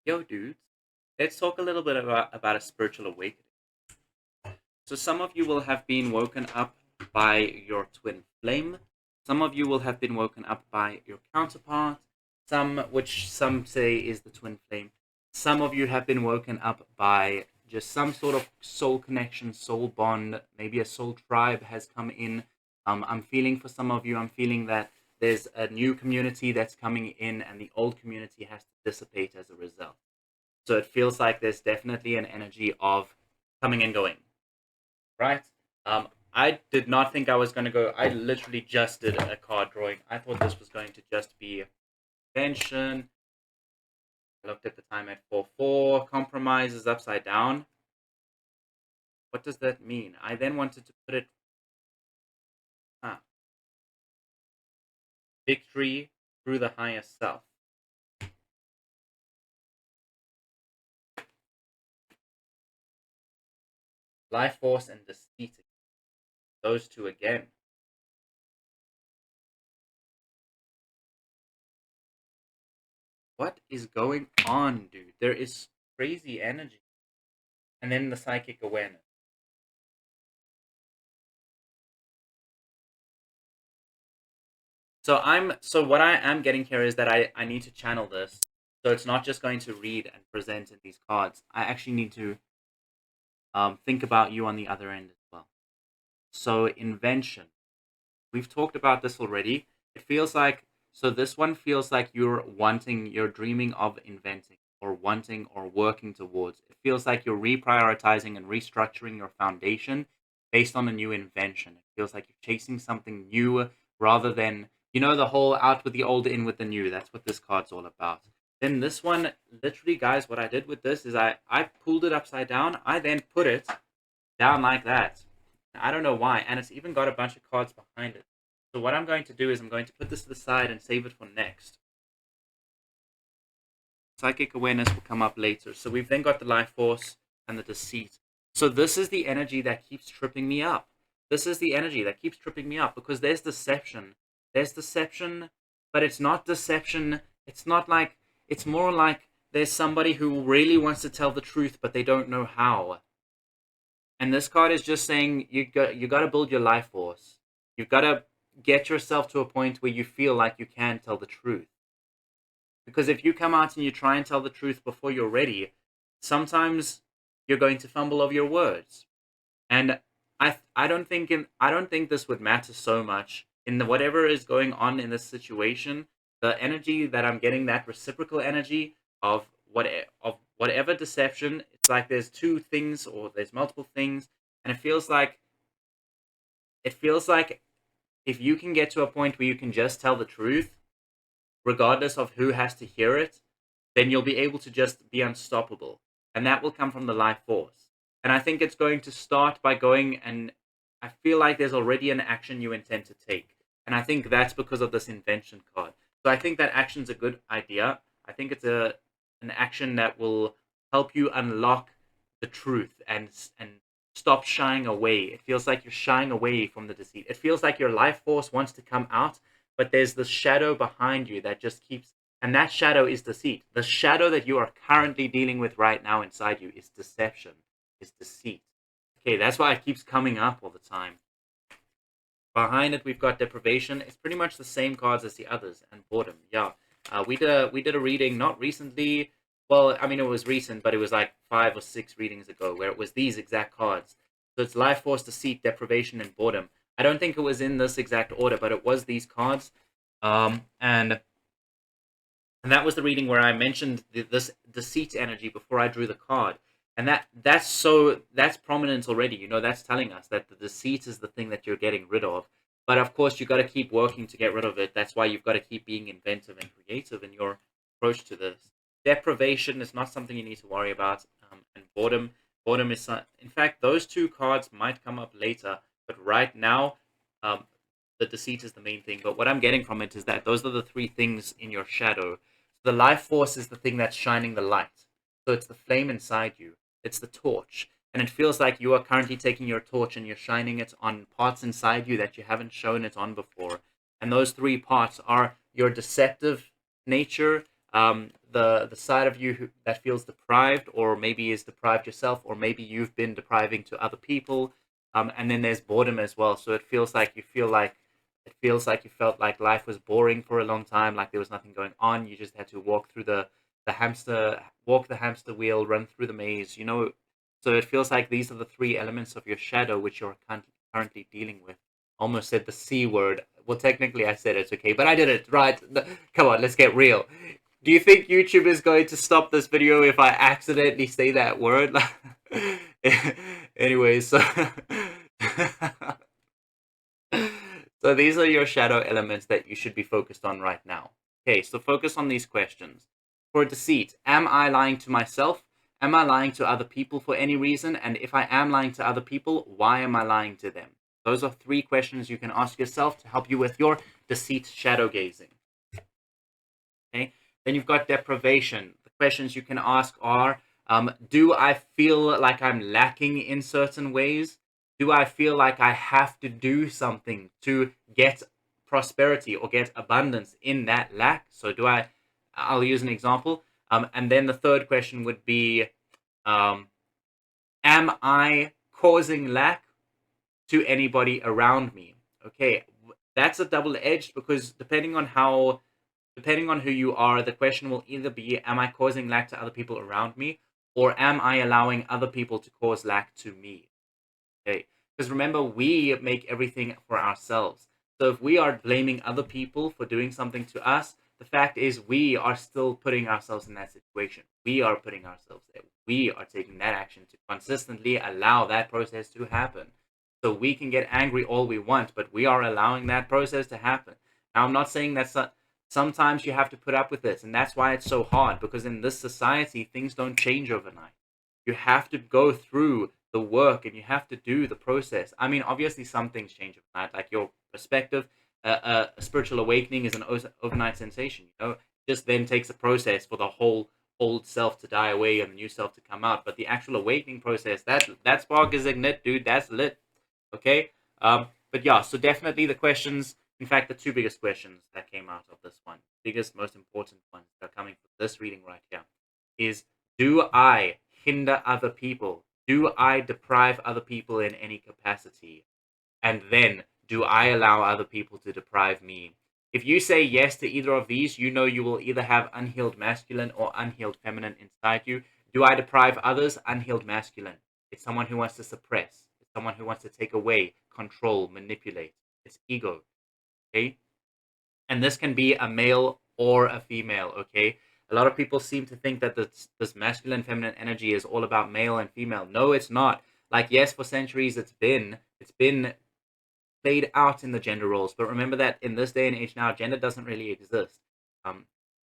Yo, dudes, let's talk a little bit about a spiritual awakening. So, some of you will have been woken up by your twin flame. Some of you will have been woken up by your counterpart. Which some say is the twin flame. Some of you have been woken up by just some sort of soul connection, soul bond. Maybe a soul tribe has come in. I'm feeling for some of you, I'm feeling that there's a new community that's coming in, and the old community has to dissipate as a result. So it feels like there's definitely an energy of coming and going, right? I did not think I was going to go. I literally just did a card drawing. I thought this was going to just be invention. I looked at the time at 4:04. Compromise is upside down. What does that mean? I then wanted to put it. Huh, victory through the higher self. Life force and deceit. Those two again. What is going on, dude? There is crazy energy. And then the psychic awareness. So what I am getting here is that I need to channel this. So it's not just going to read and present in these cards. I actually need to think about you on the other end as well. So invention. We've talked about this already. It feels like, so this one feels like you're dreaming of inventing or wanting or working towards. It feels like you're reprioritizing and restructuring your foundation based on a new invention. It feels like you're chasing something new rather than, the whole out with the old, in with the new. That's what this card's all about. Then this one, literally, guys, what I did with this is I pulled it upside down. I then put it down like that. I don't know why. And it's even got a bunch of cards behind it. So what I'm going to do is I'm going to put this to the side and save it for next. Psychic awareness will come up later. So we've then got the life force and the deceit. So this is the energy that keeps tripping me up. This is the energy that keeps tripping me up because there's deception. There's deception, but it's not deception. It's not like, it's more like there's somebody who really wants to tell the truth, but they don't know how. And this card is just saying you got to build your life force. You've got to get yourself to a point where you feel like you can tell the truth. Because if you come out and you try and tell the truth before you're ready, sometimes you're going to fumble over your words. And I don't think this would matter so much in whatever is going on in this situation. The energy that I'm getting, that reciprocal energy of whatever deception, it's like there's two things or there's multiple things, and it feels like if you can get to a point where you can just tell the truth, regardless of who has to hear it, then you'll be able to just be unstoppable. And that will come from the life force. And I think it's going to start by going, and I feel like there's already an action you intend to take. And I think that's because of this invention card. So I think that action's a good idea. I think it's an action that will help you unlock the truth and stop shying away. It feels like you're shying away from the deceit. It feels like your life force wants to come out, but there's this shadow behind you that just keeps, and that shadow is deceit. The shadow that you are currently dealing with right now inside you is deception, is deceit. Okay, that's why it keeps coming up all the time. Behind it, we've got deprivation. It's pretty much the same cards as the others, and boredom. Yeah, we did a reading not recently. Well, I mean it was recent, but it was like 5 or 6 readings ago, where it was these exact cards. So it's life force, deceit, deprivation, and boredom. I don't think it was in this exact order, but it was these cards. And that was the reading where I mentioned this deceit energy before I drew the card. And that's prominent already. That's telling us that the deceit is the thing that you're getting rid of. But of course, you got to keep working to get rid of it. That's why you've got to keep being inventive and creative in your approach to this. Deprivation is not something you need to worry about. And boredom is, in fact, those two cards might come up later. But right now, um, the deceit is the main thing. But what I'm getting from it is that those are the three things in your shadow. The life force is the thing that's shining the light. So it's the flame inside you. It's the torch. And it feels like you are currently taking your torch and you're shining it on parts inside you that you haven't shown it on before. And those three parts are your deceptive nature, the side of you that feels deprived, or maybe is deprived yourself, or maybe you've been depriving to other people. And then there's boredom as well. So it feels like you felt like life was boring for a long time, like there was nothing going on. You just had to walk through walk the hamster wheel, run through the maze. So it feels like these are the three elements of your shadow which you're currently dealing with. Almost said the C word. Well, technically I said it's okay, but I did it right. Come on, let's get real. Do you think YouTube is going to stop this video if I accidentally say that word? Anyway, so so these are your shadow elements that you should be focused on right now. Okay, so focus on these questions. For deceit, am I lying to myself? Am I lying to other people for any reason? And if I am lying to other people, why am I lying to them? Those are 3 questions you can ask yourself to help you with your deceit shadow gazing. Okay, then you've got deprivation. The questions you can ask are, do I feel like I'm lacking in certain ways? Do I feel like I have to do something to get prosperity or get abundance in that lack? So I'll use an example. And then the third question would be, am I causing lack to anybody around me? Okay, that's a double-edged, because depending on who you are, the question will either be, am I causing lack to other people around me, or am I allowing other people to cause lack to me? Okay, because remember, we make everything for ourselves. So if we are blaming other people for doing something to us, the fact is we are still putting ourselves in that situation. We are putting ourselves there. We are taking that action to consistently allow that process to happen. So we can get angry all we want, but we are allowing that process to happen. Now, I'm not saying that sometimes you have to put up with this, and that's why it's so hard, because in this society, things don't change overnight. You have to go through the work, and you have to do the process. I mean, obviously, some things change overnight, like your perspective. A spiritual awakening is an overnight sensation. Just then takes a process for the whole old self to die away and the new self to come out. But the actual awakening process, that spark is ignited, dude. That's lit. Okay. But yeah, so definitely the questions. In fact, the 2 biggest questions that came out of this one, biggest, most important ones that are coming from this reading right here, is, do I hinder other people? Do I deprive other people in any capacity? And then, do I allow other people to deprive me? If you say yes to either of these, you know you will either have unhealed masculine or unhealed feminine inside you. Do I deprive others? Unhealed masculine. It's someone who wants to suppress. It's someone who wants to take away, control, manipulate. It's ego. Okay? And this can be a male or a female, okay? A lot of people seem to think that this masculine feminine energy is all about male and female. No, it's not. Like, yes, for centuries it's been played out in the gender roles, but remember that in this day and age now, gender doesn't really exist.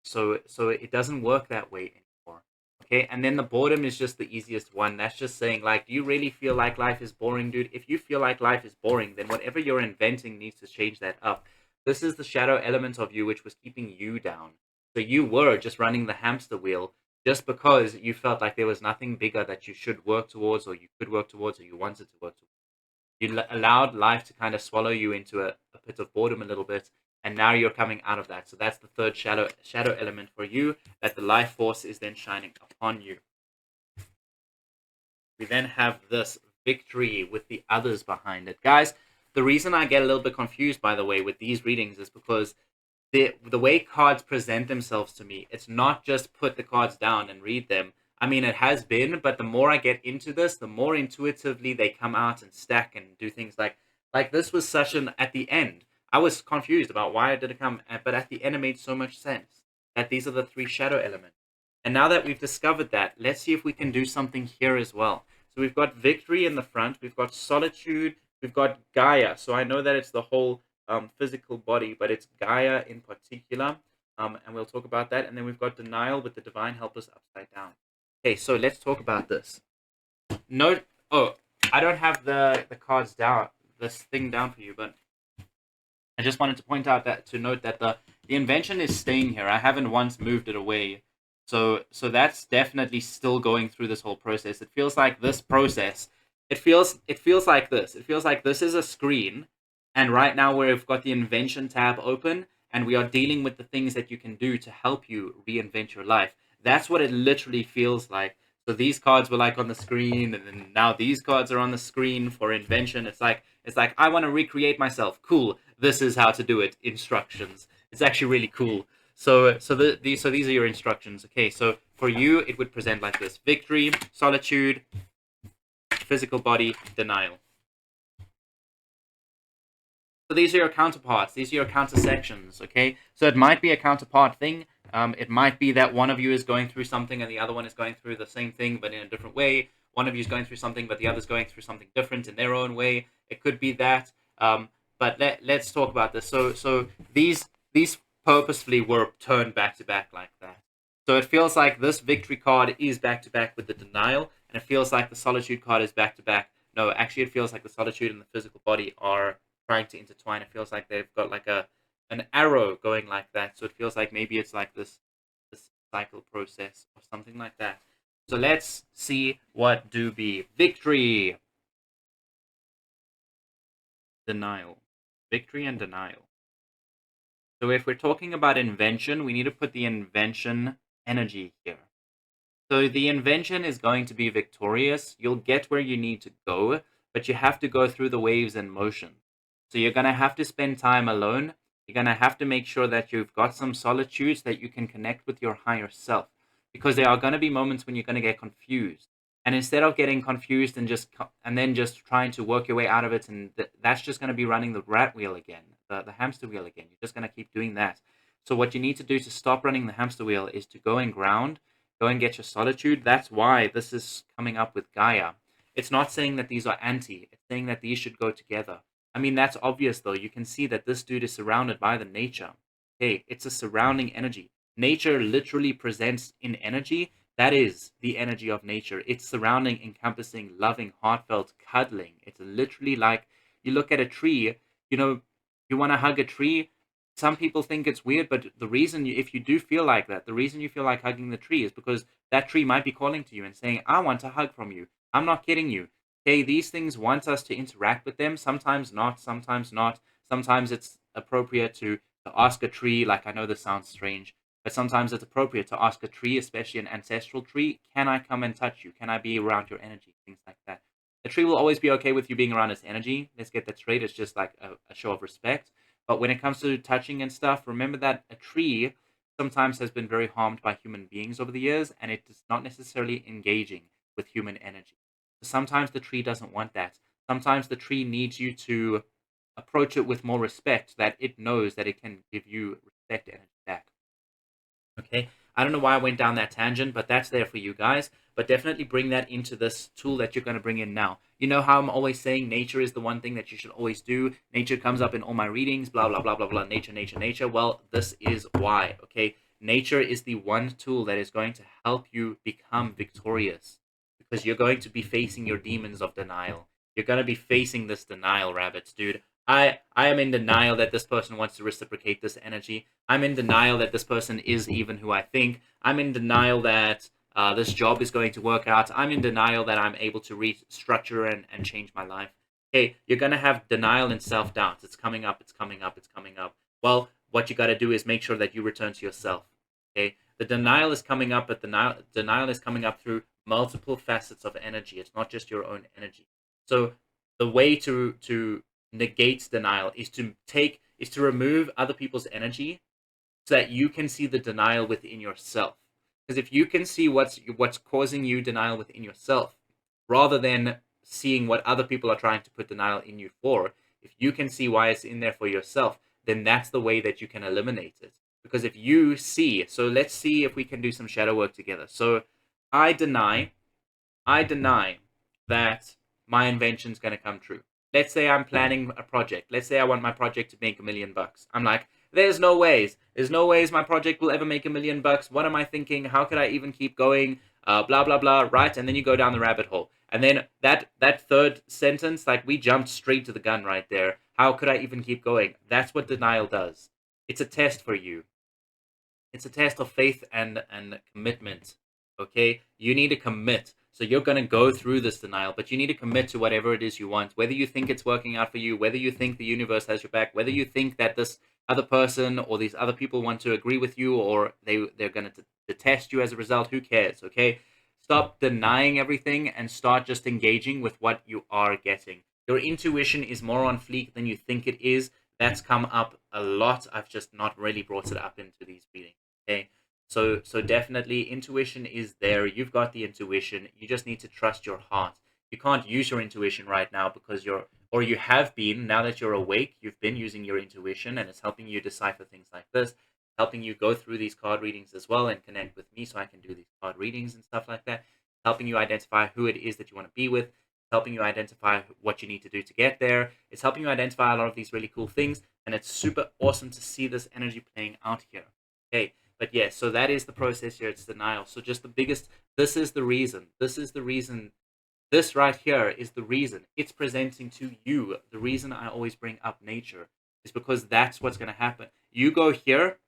So it doesn't work that way anymore. Okay, and then the boredom is just the easiest one. That's just saying, like, do you really feel like life is boring, dude? If you feel like life is boring, then whatever you're inventing needs to change that up. This is the shadow element of you which was keeping you down. So you were just running the hamster wheel just because you felt like there was nothing bigger that you should work towards, or you could work towards, or you wanted to work towards. You allowed life to kind of swallow you into a pit of boredom a little bit, and now you're coming out of that. So that's the third shadow element for you, that the life force is then shining upon you. We then have this victory with the others behind it. Guys, the reason I get a little bit confused, by the way, with these readings is because the way cards present themselves to me, it's not just put the cards down and read them. I mean, it has been, but the more I get into this, the more intuitively they come out and stack and do things like this was such an, at the end, I was confused about why it didn't come, but at the end it made so much sense that these are the 3 shadow elements. And now that we've discovered that, let's see if we can do something here as well. So we've got victory in the front, we've got solitude, we've got Gaia. So I know that it's the whole physical body, but it's Gaia in particular. And we'll talk about that. And then we've got denial with the divine helpers upside down. Okay, so let's talk about this. Note, I don't have the cards down, this thing down for you, but I just wanted to point out to note that the invention is staying here. I haven't once moved it away. So that's definitely still going through this whole process. It feels like this process, it feels like this. It feels like this is a screen, and right now we've got the invention tab open, and we are dealing with the things that you can do to help you reinvent your life. That's what it literally feels like. So these cards were like on the screen, and then now these cards are on the screen for invention. It's like I want to recreate myself. Cool. This is how to do it. Instructions. It's actually really cool. So these are your instructions. Okay, so for you it would present like this: victory, solitude, physical body, denial. So these are your counterparts. These are your countersections. Okay, so it might be a counterpart thing. It might be that one of you is going through something and the other one is going through the same thing but in a different way. One of you is going through something but the other is going through something different in their own way. It could be that. But let's talk about this. So these purposefully were turned back to back like that. So it feels like this victory card is back to back with the denial, and it feels like the solitude card is back to back. No, actually, it feels like the solitude and the physical body are trying to intertwine. It feels like they've got like an arrow going like that. So it feels like maybe it's like this cycle process or something like that. So let's see what do be victory, denial, victory and denial. So if we're talking about invention, we need to put the invention energy here. So the invention is going to be victorious. You'll get where you need to go, but you have to go through the waves and motion. So you're going to have to spend time alone. You're going to have to make sure that you've got some solitude so that you can connect with your higher self. Because there are going to be moments when you're going to get confused. And instead of getting confused and then just trying to work your way out of it, and that's just going to be running the rat wheel again, the hamster wheel again. You're just going to keep doing that. So what you need to do to stop running the hamster wheel is to go and ground. Go and get your solitude. That's why this is coming up with Gaia. It's not saying that these are anti. It's saying that these should go together. I mean, that's obvious, though. You can see that this dude is surrounded by the nature. Okay, it's a surrounding energy. Nature literally presents in energy. That is the energy of nature. It's surrounding, encompassing, loving, heartfelt, cuddling. It's literally like you look at a tree, you want to hug a tree. Some people think it's weird, but the reason, if you do feel like that, the reason you feel like hugging the tree is because that tree might be calling to you and saying, I want a hug from you. I'm not kidding you. Okay, these things want us to interact with them. Sometimes not, sometimes not. Sometimes it's appropriate to ask a tree, like I know this sounds strange, but sometimes it's appropriate to ask a tree, especially an ancestral tree, can I come and touch you? Can I be around your energy? Things like that. The tree will always be okay with you being around its energy. Let's get that straight. It's just like a show of respect. But when it comes to touching and stuff, remember that a tree sometimes has been very harmed by human beings over the years, and it is not necessarily engaging with human energy. So sometimes the tree doesn't want that. Sometimes the tree needs you to approach it with more respect, that it knows that it can give you respect energy back. Okay, I don't know why I went down that tangent, but that's there for you guys. But definitely bring that into this tool that you're going to bring in now. You know how I'm always saying nature is the one thing that you should always do. Nature comes up in all my readings, blah, blah, blah, blah, blah, nature, nature, nature. Well, this is why, okay? Nature is the one tool that is going to help you become victorious, because you're going to be facing your demons of denial. You're going to be facing this denial, rabbits, dude. I am in denial that this person wants to reciprocate this energy. I'm in denial that this person is even who I think. I'm in denial that this job is going to work out. I'm in denial that I'm able to restructure and change my life. Hey, you're going to have denial and self-doubt. It's coming up, it's coming up, it's coming up. Well, what you got to do is make sure that you return to yourself. Okay? The denial is coming up, but denial is coming up through multiple facets of energy. It's not just your own energy. So the way to negate denial is to remove other people's energy so that you can see the denial within yourself. Because if you can see what's causing you denial within yourself, rather than seeing what other people are trying to put denial in you for, if you can see why it's in there for yourself, then that's the way that you can eliminate it. Because if you see, so let's see if we can do some shadow work together. So I deny that my invention's going to come true. Let's say I'm planning a project. Let's say I want my project to make $1 million. I'm like, there's no ways. There's no ways my project will ever make $1 million. What am I thinking? How could I even keep going? Blah, blah, blah, right? And then you go down the rabbit hole. And then that third sentence, like we jumped straight to the gun right there. How could I even keep going? That's what denial does. It's a test for you. It's a test of faith and commitment. Okay? You need to commit. So you're going to go through this denial, but you need to commit to whatever it is you want. Whether you think it's working out for you, whether you think the universe has your back, whether you think that this other person or these other people want to agree with you, or they're going to detest you as a result. Who cares? Okay, stop denying everything and start just engaging with what you are getting. Your intuition is more on fleek than you think it is. That's come up a lot. I've just not really brought it up into these readings. Okay, so definitely intuition is there. You've got the intuition. You just need to trust your heart. You can't use your intuition right now because or you have been, now that you're awake, you've been using your intuition, and it's helping you decipher things like this, helping you go through these card readings as well and connect with me so I can do these card readings and stuff like that, helping you identify who it is that you want to be with, helping you identify what you need to do to get there. It's helping you identify a lot of these really cool things, and it's super awesome to see this energy playing out here. Okay, but yeah, so that is the process here. It's denial. So just the biggest, this is the reason. This right here is the reason it's presenting to you. The reason I always bring up nature is because that's what's going to happen. You go here,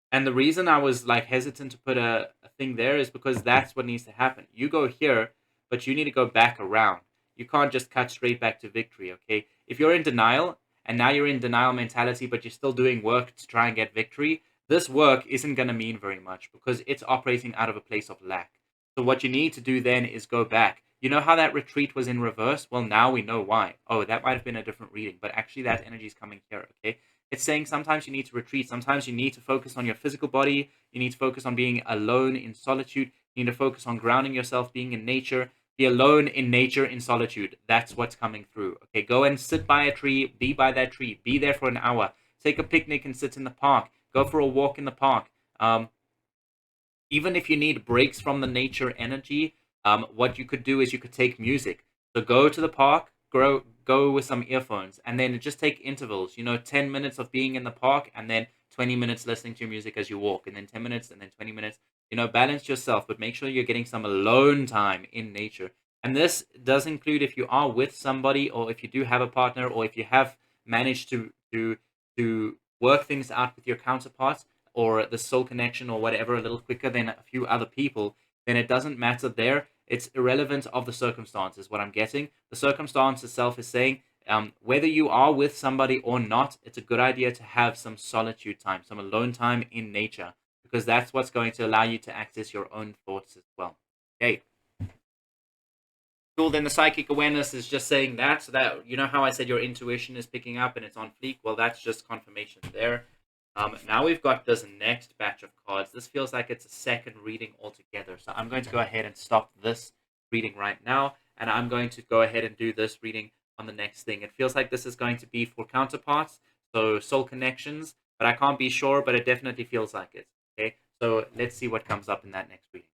and the reason I was like hesitant to put a thing there is because that's what needs to happen. You go here, but you need to go back around. You can't just cut straight back to victory, okay? If you're in denial, and now you're in denial mentality, but you're still doing work to try and get victory, this work isn't going to mean very much because it's operating out of a place of lack. So what you need to do then is go back. You know how that retreat was in reverse? Well, now we know why. Oh, that might have been a different reading, but actually that energy is coming here, okay? It's saying sometimes you need to retreat. Sometimes you need to focus on your physical body. You need to focus on being alone in solitude. You need to focus on grounding yourself, being in nature. Be alone in nature, in solitude. That's what's coming through. Okay, go and sit by a tree. Be by that tree. Be there for an hour. Take a picnic and sit in the park. Go for a walk in the park. Even if you need breaks from the nature energy, what you could do is you could take music. So go to the park, go with some earphones, and then just take intervals. 10 minutes of being in the park, and then 20 minutes listening to music as you walk, and then 10 minutes, and then 20 minutes. Balance yourself, but make sure you're getting some alone time in nature. And this does include if you are with somebody, or if you do have a partner, or if you have managed to work things out with your counterparts, or the soul connection or whatever a little quicker than a few other people, then it doesn't matter there. It's irrelevant of the circumstances, what I'm getting. The circumstance itself is saying whether you are with somebody or not, it's a good idea to have some solitude time, some alone time in nature, because that's what's going to allow you to access your own thoughts as well. Okay. Cool. Then the psychic awareness is just saying that, so that how I said your intuition is picking up and it's on fleek. Well, that's just confirmation there. Now we've got this next batch of cards. This feels like it's a second reading altogether. So I'm going to go ahead and stop this reading right now, and I'm going to go ahead and do this reading on the next thing. It feels like this is going to be for counterparts, so soul connections, but I can't be sure, but it definitely feels like it. Okay, so let's see what comes up in that next reading.